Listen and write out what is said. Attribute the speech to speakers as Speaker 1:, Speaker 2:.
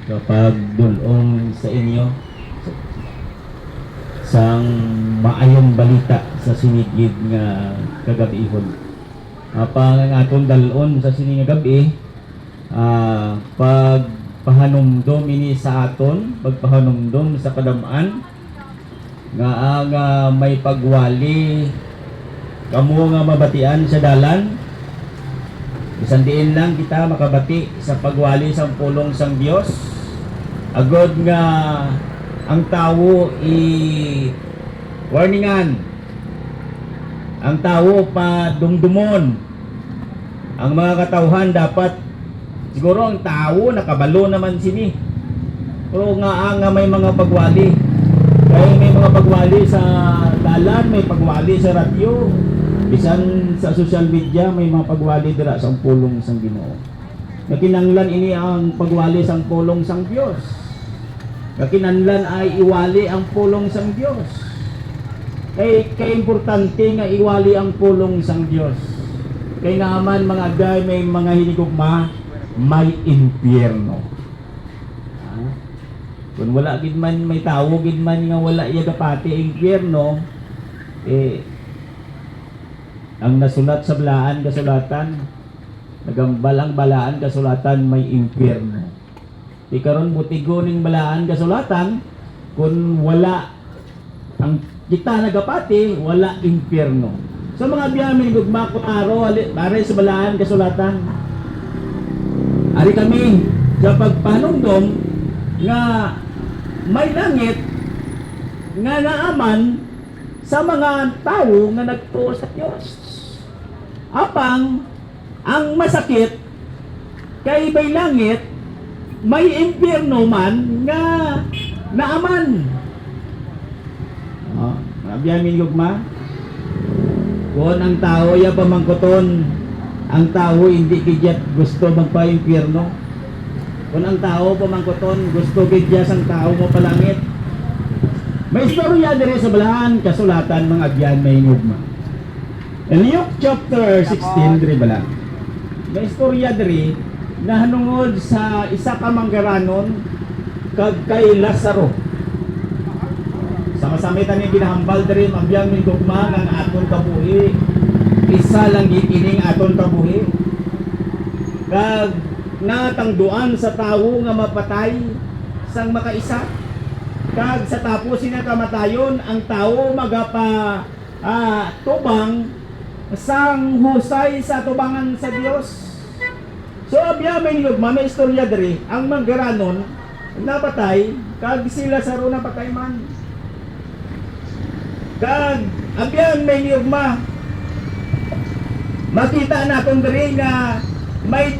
Speaker 1: kapag dulong sa inyo sang maayong balita sa sinigid nga kagabihon. Pang atong dalon sa sini nga gabi, pagpahanumdom ini sa aton, pagpahanumdom sa kadamaan nga ang may pagwali kamo nga mabatian sa dalan. Isang diin lang kita makabati sa pagwali sang pulong sang Dios. Agod nga ang tawo warningan, ang tawo pa dumdumon. Ang mga katawhan dapat, siguro ang tawo nakabalo naman sini, pero nga may mga pagwali. Kaya may mga pagwali sa dalan, may pagwali sa radyo, bisan sa social media may mga pagwali dira sa pulong sang Ginoo. Nakinanglan ini ang pagwali sang pulong sang Dios. Nakinanglan ay iwali ang pulong sang Dios. Kay importante nga iwali ang pulong sang Dios. Kay naman mga agay may mga hinigugma, may impyerno. Kung wala gid man may tawo gid man nga wala iya gapati impyerno, ang nasulat sa balaan kasulatan, nagambalang balaan kasulatan may impyerno. Di karon butigo ning balaan kasulatan, kung wala ang kita nagapati, wala impyerno. So mga biyamin gugma ko aro pare sa balaan kasulatan. Ari kami sa pagpanumdom nga may langit nga naaman sa mga tao nga nagtuo sa Dios. Apang ang masakit kay may langit, may impyerno man nga naaman. Biyamin gugma, kung ang tao ya pamangkoton, ang tao hindi gidyat gusto magpa-impyerno. Kung ang tao pamangkoton, gusto gidyas ang tao mo palangit. May istorya diri sa balahan kasulatan mga agyan may gugma. In Luke chapter 16 diri bala. May istorya diri na hanungod sa isa ka manggaranon kag kay Lazaro. Sama-sama tani ginahambal diri mabiyang min gugma nga aton kabuhi. Isa lang gikining aton kabuhi. Kag natangduan sa tawo nga mapatay sang makaisa. Kag sa tapos sina kamatayon ang tawo magapa tubang sang husay sa tubangan sa Dios. So abya may gugma may istorya diri ang manggaranon napatay kag sila sa runa patay man. Kag abyan may niyugma makita naton diri nga may